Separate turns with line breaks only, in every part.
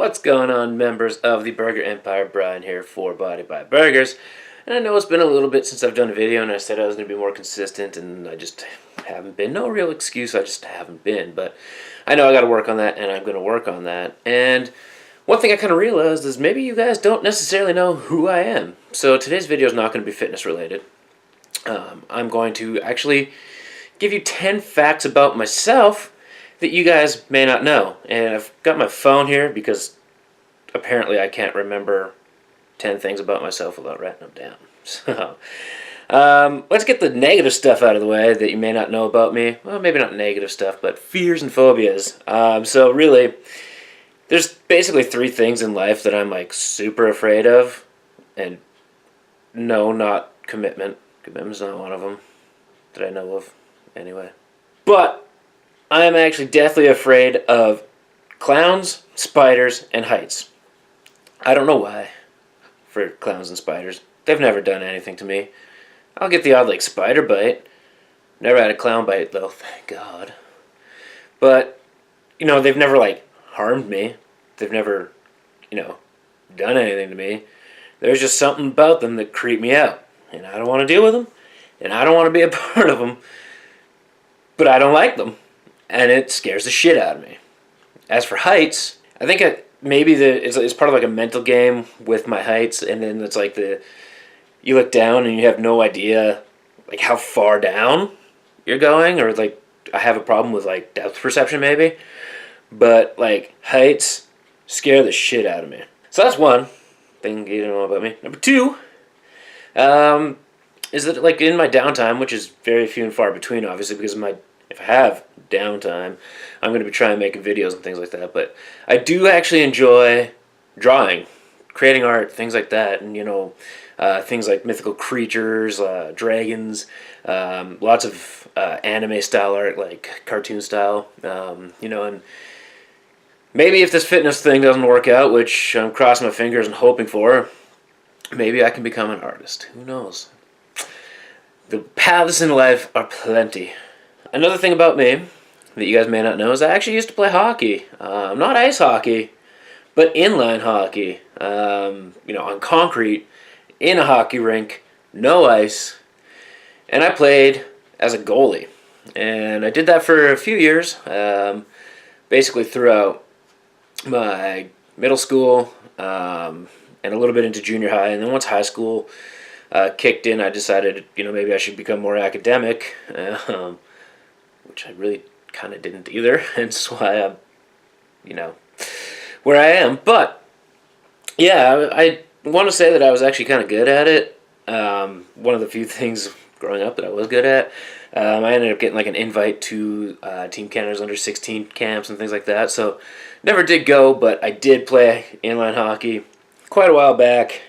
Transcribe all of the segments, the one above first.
What's going on, members of the Burger Empire? Brian here for Body by Burgers. And I know it's been a little bit since I've done a video, and I said I was going to be more consistent, and I just haven't been. No real excuse, I just haven't been. But I know I got to work on that, and I'm going to work on that. And one thing I kind of realized is maybe you guys don't necessarily know who I am. So today's video is not going to be fitness related. I'm going to actually give you 10 facts about myself that you guys may not know. And I've got my phone here because apparently I can't remember 10 things about myself without writing them down. So, let's get the negative stuff out of the way that you may not know about me. Well, maybe not negative stuff, but fears and phobias. So really, there's basically 3 things in life that I'm like super afraid of. And no, not commitment. Commitment's not one of them that I know of anyway. But I am actually deathly afraid of clowns, spiders, and heights. I don't know why. For clowns and spiders, they've never done anything to me. I'll get the odd like spider bite. Never had a clown bite though, thank God. But they've never like harmed me. They've never, done anything to me. There's just something about them that creep me out, and I don't want to deal with them, and I don't want to be a part of them. But I don't like them. And it scares the shit out of me. As for heights, I think it's part of like a mental game with my heights, and then it's like you look down and you have no idea like how far down you're going, or like I have a problem with like depth perception maybe, but like heights scare the shit out of me. So that's one thing you don't know about me. Number 2, is that like in my downtime, which is very few and far between, obviously, because if I have downtime, I'm going to be trying making videos and things like that. But I do actually enjoy drawing, creating art, things like that, and things like mythical creatures, dragons, lots of anime style art, like cartoon style, and maybe if this fitness thing doesn't work out, which I'm crossing my fingers and hoping for, maybe I can become an artist. Who knows? The paths in life are plenty. Another thing about me that you guys may not know is I actually used to play hockey. Not ice hockey, but inline hockey. On concrete, in a hockey rink, no ice. And I played as a goalie. And I did that for a few years, basically throughout my middle school and a little bit into junior high. And then once high school kicked in, I decided, maybe I should become more academic. Which I really kind of didn't either, and that's why I'm, where I am. But yeah, I want to say that I was actually kind of good at it. One of the few things growing up that I was good at. I ended up getting like an invite to Team Canada's under 16 camps and things like that. So never did go, but I did play inline hockey quite a while back,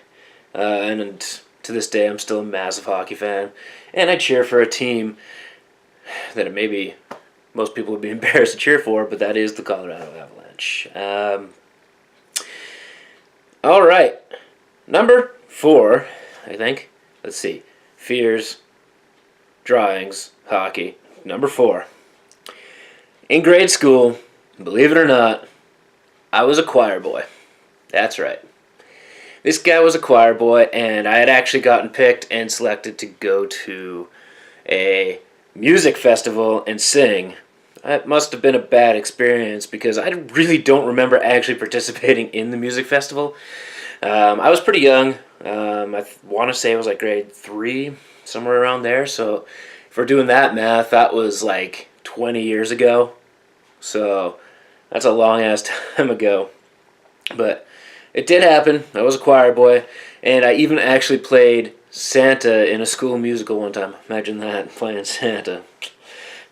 and to this day I'm still a massive hockey fan, and I cheer for a team that maybe most people would be embarrassed to cheer for, but that is the Colorado Avalanche. All right, number 4, I think. Let's see. Fears, drawings, hockey. Number 4. In grade school, believe it or not, I was a choir boy. That's right. This guy was a choir boy, and I had actually gotten picked and selected to go to a music festival and sing. That must have been a bad experience because I really don't remember actually participating in the music festival. I was pretty young. I want to say it was like grade 3, somewhere around there. So if we're doing that math, that was like 20 years ago. So that's a long ass time ago. But it did happen. I was a choir boy, and I even actually played Santa in a school musical one time. Imagine that, playing Santa.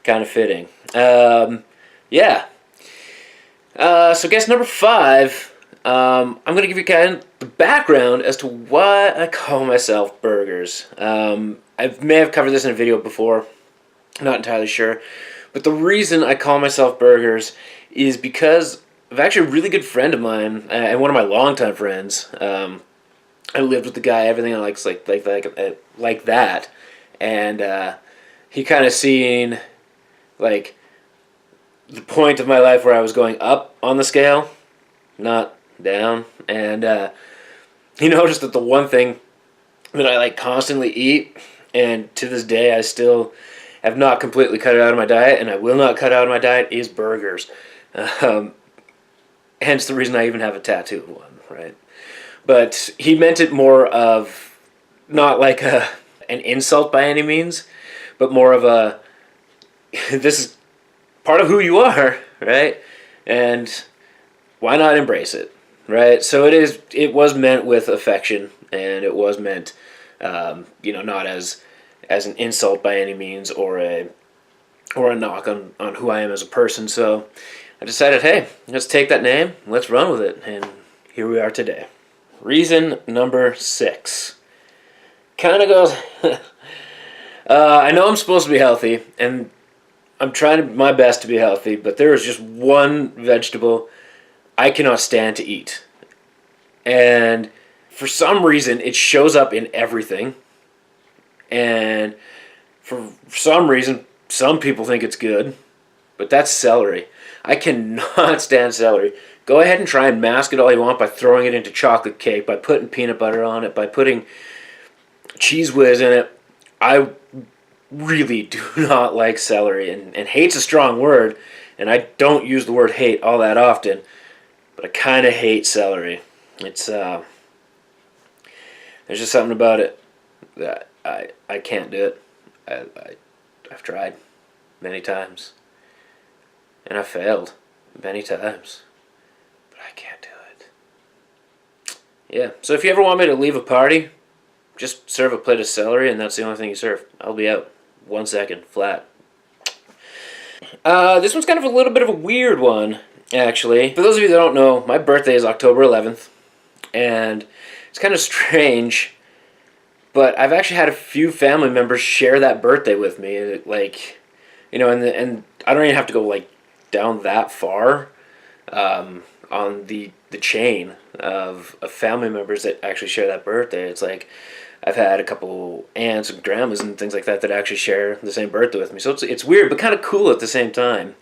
Kind of fitting. Yeah. So guess number 5, I'm going to give you kind of the background as to why I call myself Burgers. I may have covered this in a video before. Not entirely sure. But the reason I call myself Burgers is because of actually a really good friend of mine, and one of my longtime friends. I lived with the guy, everything I like that, and he kind of seen like the point of my life where I was going up on the scale, not down, and he noticed that the one thing that I like constantly eat, and to this day I still have not completely cut it out of my diet, and I will not cut out of my diet, is burgers. Um, Hence the reason I even have a tattoo of one, right? But he meant it more of not like an insult by any means, but more of a this is part of who you are, right? And why not embrace it, right? So it was meant with affection, and it was meant, not as an insult by any means, or a knock on who I am as a person. So I decided, hey, let's take that name, let's run with it, and here we are today. Reason number 6 kind of goes. I know I'm supposed to be healthy, and I'm trying my best to be healthy, but there is just one vegetable I cannot stand to eat. And for some reason, it shows up in everything. And for some reason, some people think it's good, but that's celery. I cannot stand celery. Go ahead and try and mask it all you want by throwing it into chocolate cake, by putting peanut butter on it, by putting Cheese Whiz in it. I really do not like celery, and hate's a strong word, and I don't use the word hate all that often, but I kind of hate celery. It's there's just something about it that I can't do it. I've tried many times, and I've failed many times, but I can't do it. Yeah, so if you ever want me to leave a party, just serve a plate of celery, and that's the only thing you serve. I'll be out 1 second, flat. This one's kind of a little bit of a weird one, actually. For those of you that don't know, my birthday is October 11th, and it's kind of strange, but I've actually had a few family members share that birthday with me, like, and I don't even have to go, like, down that far on the chain of family members that actually share that birthday. It's like I've had a couple aunts and grandmas and things like that that actually share the same birthday with me. So it's weird, but kind of cool at the same time.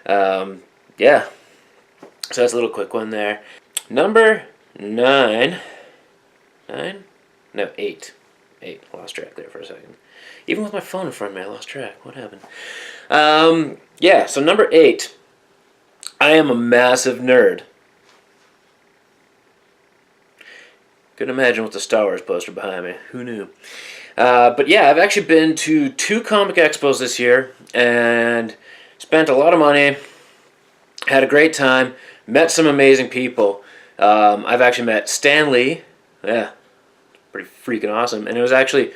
Yeah. So that's a little quick one there. Number 9. 9? No, 8. 8. I lost track there for a second. Even with my phone in front of me, I lost track. What happened? Yeah, so number 8. I am a massive nerd. Couldn't imagine with the Star Wars poster behind me. Who knew? But yeah, I've actually been to 2 comic expos this year and spent a lot of money, had a great time, met some amazing people. I've actually met Stan Lee. Yeah, pretty freaking awesome. And it was actually,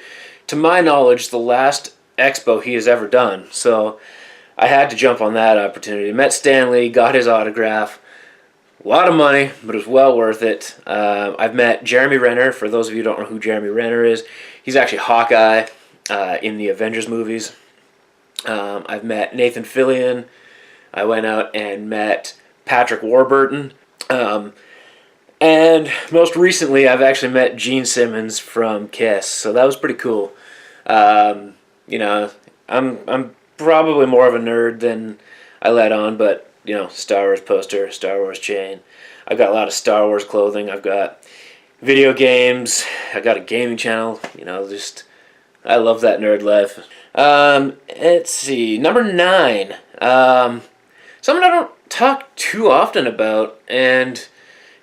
to my knowledge, the last expo he has ever done. So I had to jump on that opportunity. Met Stan Lee, got his autograph. A lot of money, but it was well worth it. I've met Jeremy Renner. For those of you who don't know who Jeremy Renner is, he's actually Hawkeye in the Avengers movies. I've met Nathan Fillion. I went out and met Patrick Warburton. And most recently, I've actually met Gene Simmons from Kiss. So that was pretty cool. I'm probably more of a nerd than I let on, but Star Wars poster, Star Wars chain. I've got a lot of Star Wars clothing. I've got video games. I got a gaming channel. I love that nerd life. Let's see. Number 9. Something I don't talk too often about, and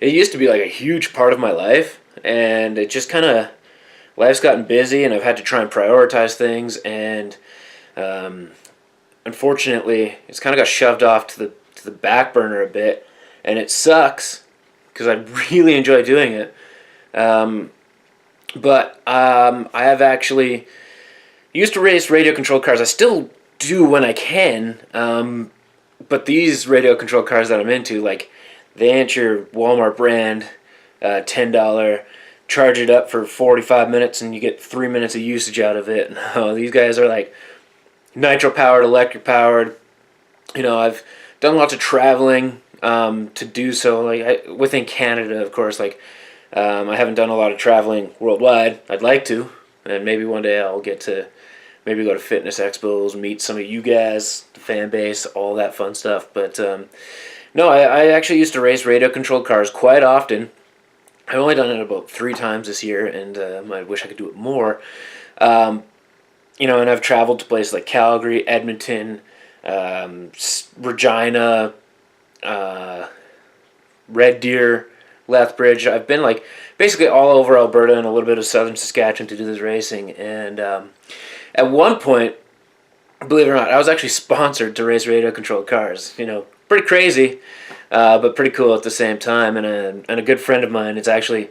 it used to be like a huge part of my life, and it just kind of, life's gotten busy, and I've had to try and prioritize things, and unfortunately, it's kind of got shoved off to the back burner a bit, and it sucks because I really enjoy doing it. But I have actually used to race radio-controlled cars. I still do when I can, but these radio-controlled cars that I'm into, like, they ain't your Walmart brand, $10, charge it up for 45 minutes and you get 3 minutes of usage out of it. No, these guys are like nitro-powered, electric-powered. I've done lots of traveling to do so, like within Canada, of course. Like, I haven't done a lot of traveling worldwide. I'd like to, and maybe one day I'll get to maybe go to fitness expos, meet some of you guys, the fan base, all that fun stuff. But No, I actually used to race radio-controlled cars quite often. I've only done it about 3 times this year, and I wish I could do it more. Um, and I've traveled to places like Calgary, Edmonton, Regina, uh, Red Deer, Lethbridge. I've been like basically all over Alberta and a little bit of southern Saskatchewan to do this racing. And at one point, believe it or not, I was actually sponsored to race radio-controlled cars. Pretty crazy, but pretty cool at the same time. And a good friend of mine, it's actually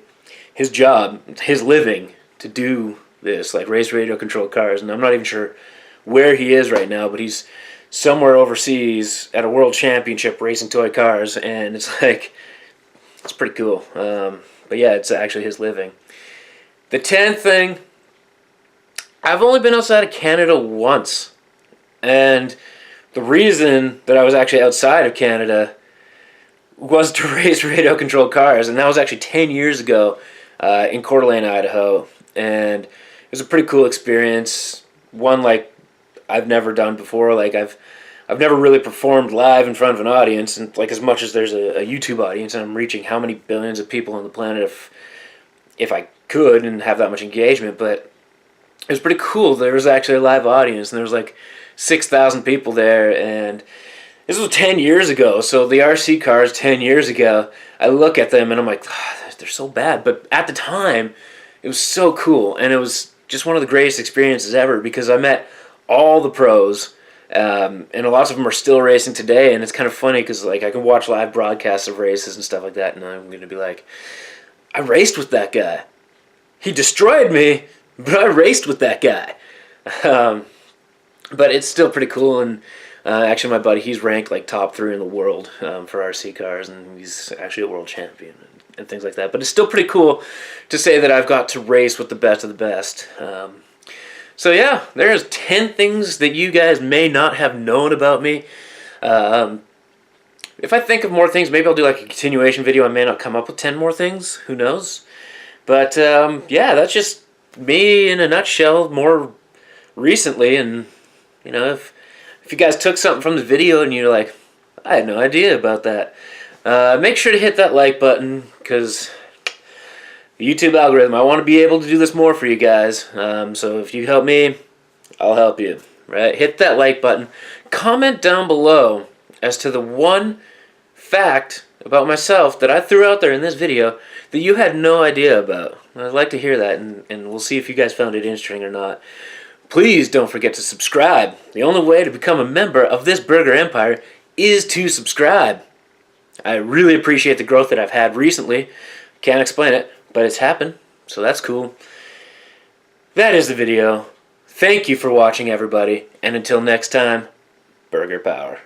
his job, his living, to do this, like race radio-controlled cars. And I'm not even sure where he is right now, but he's somewhere overseas at a world championship racing toy cars, and it's like, it's pretty cool. But yeah, it's actually his living. The 10th thing, I've only been outside of Canada once. And the reason that I was actually outside of Canada was to race radio-controlled cars. And that was actually 10 years ago in Coeur d'Alene, Idaho. And it was a pretty cool experience. One like I've never done before. Like I've never really performed live in front of an audience. And like as much as there's a YouTube audience and I'm reaching how many billions of people on the planet if I could and have that much engagement. But it was pretty cool. There was actually a live audience, and there was like 6,000 people there, and this was 10 years ago. So the RC cars 10 years ago, I look at them and I'm like, they're so bad. But at the time, it was so cool, and it was just one of the greatest experiences ever because I met all the pros, and lots of them are still racing today. And it's kind of funny because like I can watch live broadcasts of races and stuff like that, and I'm going to be like, I raced with that guy. He destroyed me, but I raced with that guy. But it's still pretty cool, and actually my buddy, he's ranked like top 3 in the world for RC cars, and he's actually a world champion and things like that. But it's still pretty cool to say that I've got to race with the best of the best. So yeah, there's 10 things that you guys may not have known about me. If I think of more things, maybe I'll do like a continuation video. I may not come up with 10 more things. Who knows? But yeah, that's just me in a nutshell more recently. And if you guys took something from the video and you're like, I had no idea about that, make sure to hit that like button, because the YouTube algorithm, I want to be able to do this more for you guys. So if you help me, I'll help you. Right? Hit that like button. Comment down below as to the one fact about myself that I threw out there in this video that you had no idea about. I'd like to hear that, and we'll see if you guys found it interesting or not. Please don't forget to subscribe. The only way to become a member of this burger empire is to subscribe. I really appreciate the growth that I've had recently. Can't explain it, but it's happened, so that's cool. That is the video. Thank you for watching, everybody, and until next time, Burger Power.